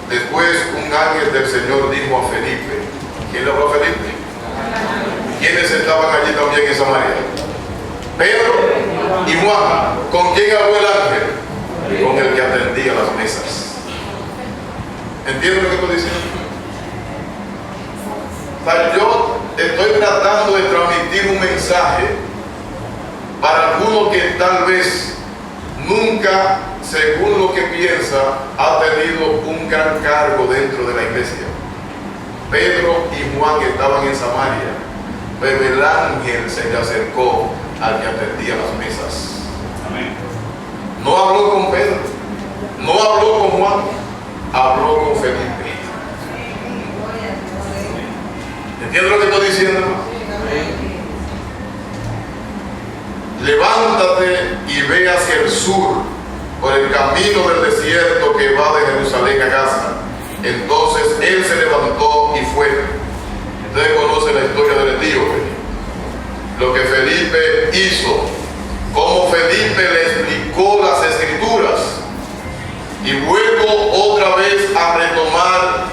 Speaker 6: Después un ángel del Señor dijo a Felipe, ¿quién le habló a Felipe? ¿Quiénes estaban allí también en Samaria? Pedro y Juan. ¿Con quién habló el ángel? Con el que atendía las mesas. ¿Entienden lo que estoy diciendo? O sea, yo estoy tratando de transmitir un mensaje para algunos que tal vez nunca, según lo que piensa, ha tenido un gran cargo dentro de la iglesia. Pedro y Juan estaban en Samaria, pero el ángel se le acercó al que atendía las mesas. Amén. No habló con Pedro, no habló con Juan, habló con Felipe. ¿Entiendes lo que estoy diciendo, hermano? Levántate y ve hacia el sur, por el camino del desierto que va de Jerusalén a Gaza. Entonces él se levantó y fue. Ustedes conocen la historia del etíope, lo que Felipe hizo, cómo Felipe le explicó las escrituras, y vuelvo otra vez a retomar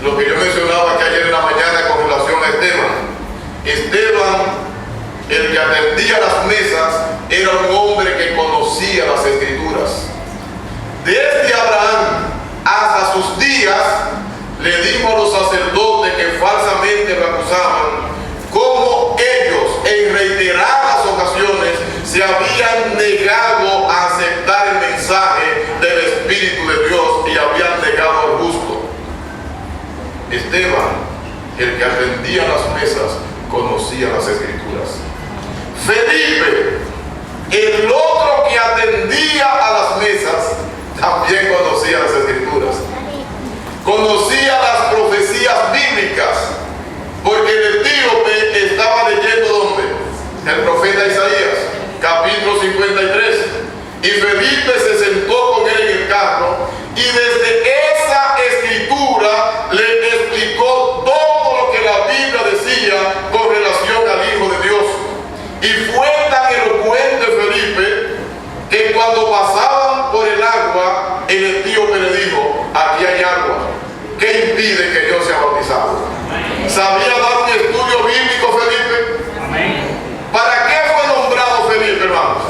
Speaker 6: lo que yo mencionaba que ayer en la mañana con relación a Esteban. Esteban, el que atendía las mesas, era un hombre que conocía las escrituras. Desde Abraham hasta sus días, le dijo a los sacerdotes que falsamente lo acusaban, cómo ellos en reiteradas ocasiones se habían negado a aceptar el mensaje del Espíritu de Dios y habían negado al justo. Esteban, el que atendía las mesas, conocía las escrituras. Felipe, el otro que atendía a las mesas, también conocía las escrituras. Conocía las profecías bíblicas, porque el etíope estaba leyendo ¿dónde? El profeta Isaías, capítulo 53. Y Felipe se sentó con él en el carro, y desde esa escritura le explicó todo lo que la Biblia decía con relación al Hijo de Dios. Y fue tan elocuente Felipe que cuando pasaban por el agua, el etíope le dijo, aquí hay agua, ¿qué impide que yo sea bautizado? ¿Sabía dar un estudio bíblico Felipe? ¿Para qué fue nombrado Felipe, hermanos?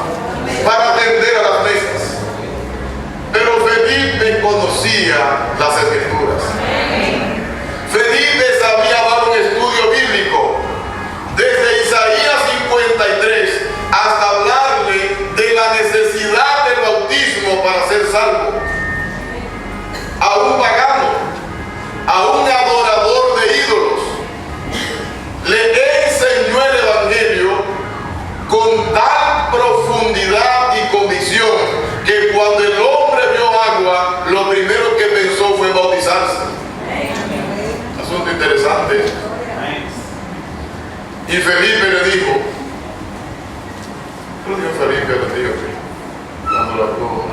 Speaker 6: Para atender a las mesas. Pero Felipe conocía las escrituras. Felipe sabía dar un estudio bíblico desde Isaías 53 hasta hablarle de la necesidad del bautismo para ser salvo. A un pagano, a un adorador de ídolos, le enseñó el evangelio con tal profundidad y convicción que cuando el hombre vio agua, lo primero que pensó fue bautizarse. Asunto interesante. Y Felipe le dijo, ¿qué le dijo Felipe al etíope? Cuando lo habló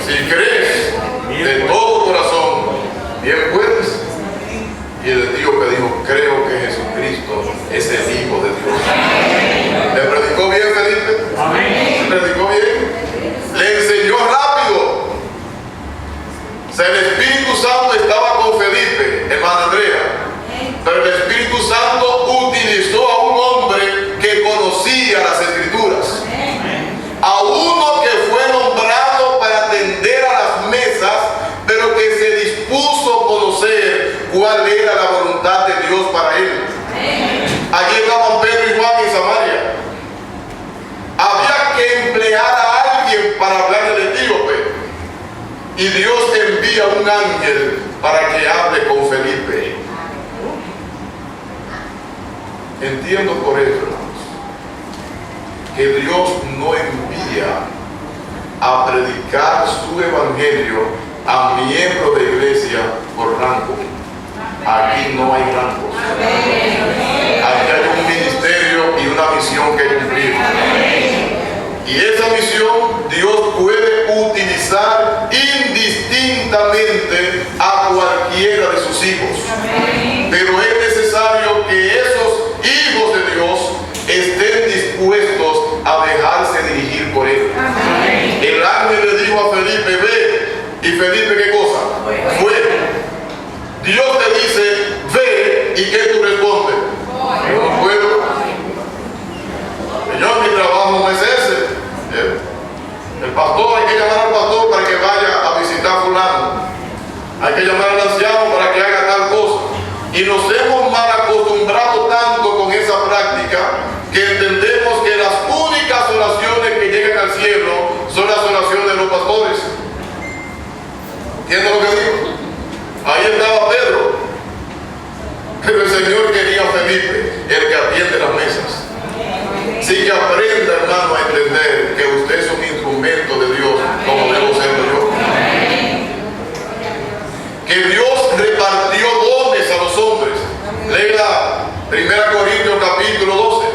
Speaker 6: si crees de todo corazón, bien puedes. Y el etíope dijo, creo que Jesucristo es el Hijo de Dios. ¿Le predicó bien Felipe? Amén. ¿Le predicó bien? Le enseñó rápido. O sea, el Espíritu Santo estaba con Felipe, hermana Andrea. Pero el Espíritu Santo utilizó a un hombre que conocía las Escrituras. A uno que fue nombrado para atender a las mesas, pero que se dispuso a conocer cuál era la voluntad de Dios para él. Allí estaban Pedro y Juan en Samaria. Había que emplear a alguien para hablar del etíope. Y Dios envía un ángel para que hable con Felipe. Entiendo por eso, hermanos, que Dios no envía a predicar su evangelio a miembros de iglesia por rango. aquí no hay blancos. Aquí hay un ministerio y una misión que cumplir. Y esa misión Dios puede utilizar indistintamente a cualquiera de sus hijos. Pero es necesario que esos hijos de Dios estén dispuestos a dejarse dirigir por Él. El ángel le dijo a Felipe, ve. Y Felipe, ¿qué cosa? Fue. Dios te dice, ve. ¿Y qué tú respondes? Yo no puedo. Señor, mi trabajo no es ese. El pastor, hay que llamar al pastor para que vaya a visitar a fulano. Hay que llamar al anciano para que haga tal cosa. Y nos hemos mal acostumbrado tanto con esa práctica que entendemos que las únicas oraciones que llegan al cielo son las oraciones de los pastores. ¿Entienden lo que digo? Ahí estaba Pedro. Pero el Señor quería a Felipe, el que atiende las mesas. Así que aprenda, hermano, a entender que usted es un instrumento de Dios, como debo serlo yo. Que Dios repartió dones a los hombres. Lea 1 Corintios capítulo 12.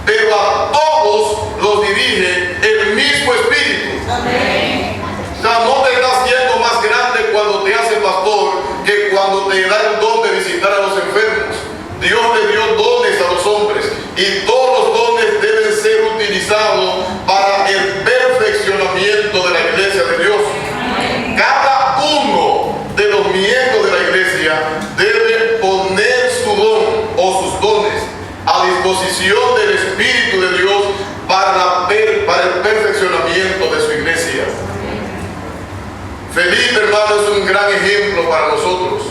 Speaker 6: Pero a todos los dirige el mismo Espíritu. O sea, no te está haciendo más grande cuando te hace pastor que cuando te da el don de visitar a los enfermos. Dios le dio dones a los hombres y todos los dones deben ser utilizados para el perfeccionamiento de la iglesia de Dios. Cada uno de los miembros de la iglesia debe poner su don o sus dones a disposición del Espíritu de Dios para el perfeccionamiento de su iglesia. Felipe, hermano, es un gran ejemplo para nosotros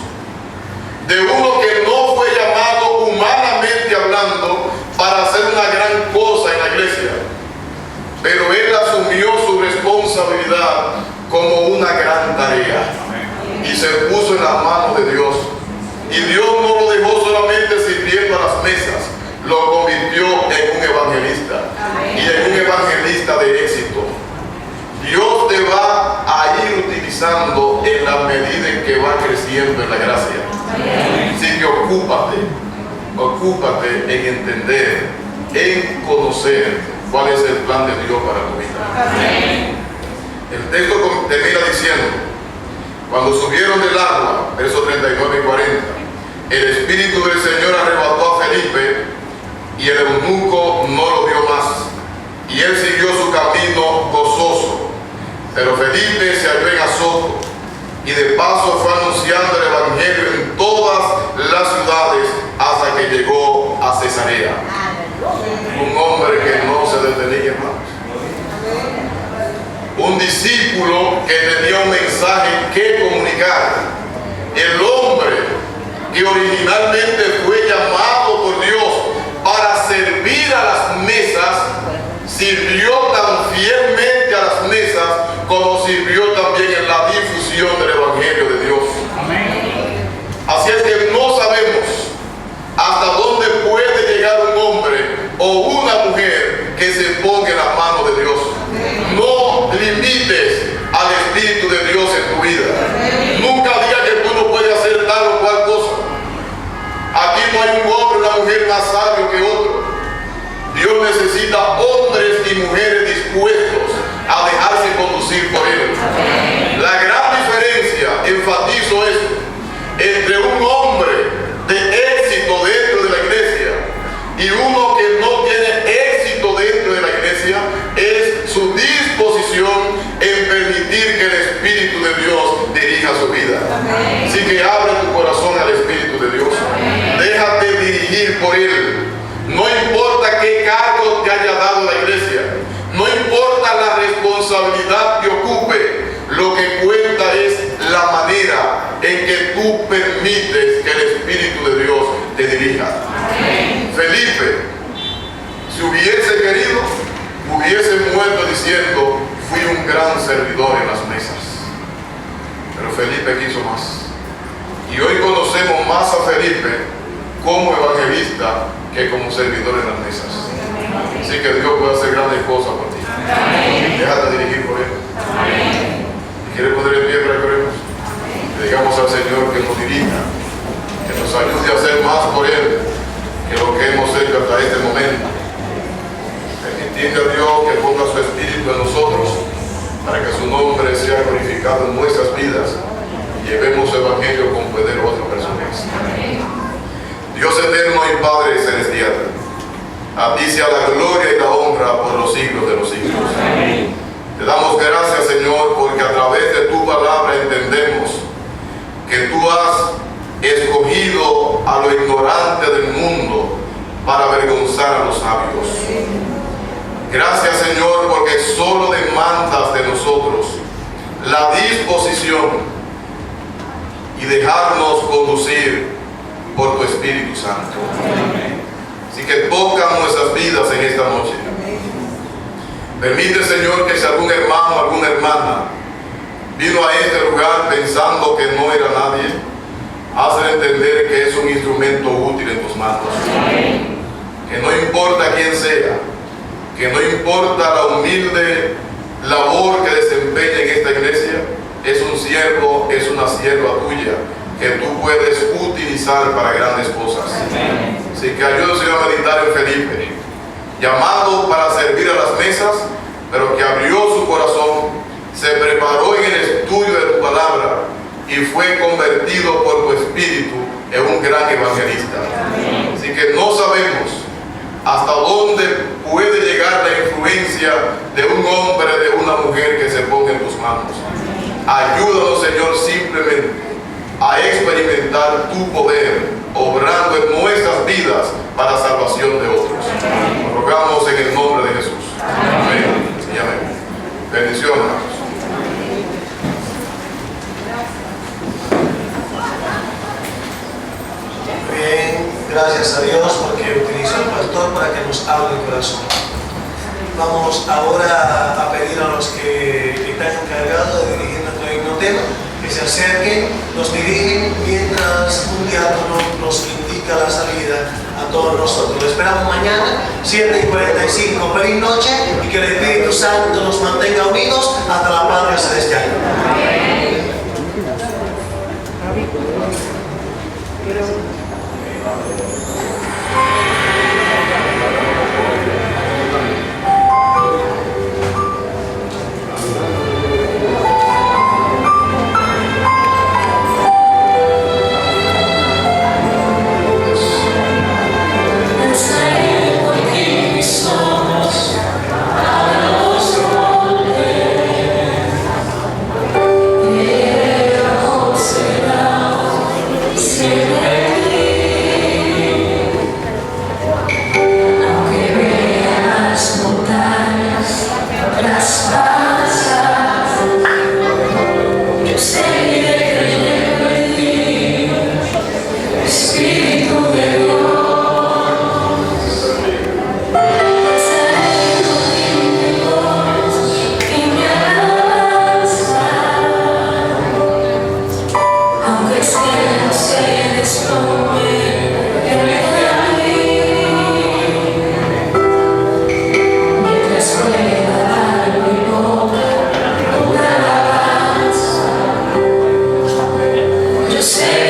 Speaker 6: de uno que no fue llamado humanamente hablando para hacer una gran cosa en la iglesia, pero él asumió su responsabilidad como una gran tarea y se puso en las manos de Dios. Y Dios no lo dejó solamente sirviendo a las mesas, lo convirtió en un evangelista y en un evangelista de éxito. Dios te va a ir utilizando en la medida en que va creciendo en la gracia. Así que ocúpate en entender, en conocer cuál es el plan de Dios para tu vida. El texto termina diciendo, cuando subieron del agua, versos 39 y 40, el Espíritu del Señor arrebató a Felipe y el eunuco no lo vio más. Y él siguió su camino gozoso. Pero Felipe se halló en Azoto y de paso fue anunciando el Evangelio en todas las ciudades hasta que llegó a Cesarea. Un hombre que no se detenía, hermanos. Un discípulo que tenía un mensaje que comunicar. El hombre que originalmente fue llamado por Dios para servir a las mesas, sirvió tan fielmente a las mesas como sirvió también en la difusión del Evangelio de Dios. Así es que no sabemos hasta dónde puede llegar un hombre o una mujer que se ponga en las manos de Dios. No limites al Espíritu de Dios en tu vida. Nunca digas que tú no puedes hacer tal o cual cosa. Aquí no hay un hombre o una mujer más sabio que otro. Dios necesita hombres y mujeres dispuestos a dejarse conducir por Él. La gran diferencia, enfatizo esto, entre un hombre de éxito dentro de la iglesia y uno que no tiene éxito dentro de la iglesia es su disposición en permitir que el Espíritu de Dios dirija su vida. Así que abre tu corazón al Espíritu de Dios. Déjate dirigir por Él. No importa qué cargo te haya dado la iglesia, no importa la responsabilidad que ocupe, lo que cuenta es la manera en que tú permites que el Espíritu de Dios te dirija. Felipe, si hubiese querido, hubiese muerto diciendo, fui un gran servidor en las mesas. Pero Felipe quiso más. Y hoy conocemos más a Felipe como evangelista que como servidor en las mesas. Así que Dios puede hacer grandes cosas por ti. Déjate dirigir por Él. ¿Quieres poner en pie para que oremos? Le digamos al Señor que nos dirija, que nos ayude a hacer más por Él que lo que hemos hecho hasta este momento. Permitiendo a Dios que ponga su Espíritu en nosotros para que su nombre sea glorificado en nuestras vidas y llevemos su Evangelio con poder a otras personas. Dios eterno y Padre celestial, a ti sea la gloria y la honra por los siglos de los siglos. Te damos gracias, Señor, porque a través de tu palabra entendemos que tú has escogido a lo ignorante del mundo para avergonzar a los sabios. Gracias, Señor, porque solo demandas de nosotros la disposición y dejarnos conducir por tu Espíritu Santo. Así que toca nuestras vidas en esta noche. Permite, Señor, que si algún hermano o alguna hermana vino a este lugar pensando que no era nadie, hazle entender que es un instrumento útil en tus manos. Que no importa quién sea, que no importa la humilde labor que desempeña en esta iglesia, es un siervo, es una sierva tuya que tú puedes utilizar para grandes cosas. Así que ayúdanos a meditar en Felipe, llamado para servir a las mesas, pero que abrió su corazón, se preparó en el estudio de tu palabra y fue convertido por tu Espíritu en un gran evangelista. Así que no sabemos hasta dónde puede llegar la influencia de un hombre, de una mujer que se ponga en tus manos. Ayúdanos, Señor, simplemente a experimentar tu poder, obrando en nuestras vidas para salvación de otros. Lo rogamos en el nombre de Jesús. Amén y amén. Bendiciones, hermanos.
Speaker 1: Bien, gracias a Dios porque utilizó al pastor para que nos hable el corazón. Vamos ahora a pedir a los que están encargados de dirigir nuestro himnotema que se acerquen, nos dirigen mientras un diácono nos indica la salida a todos nosotros. Lo esperamos mañana, 7:45. Feliz noche y que el Espíritu Santo nos mantenga unidos hasta la patria celestial.
Speaker 7: Say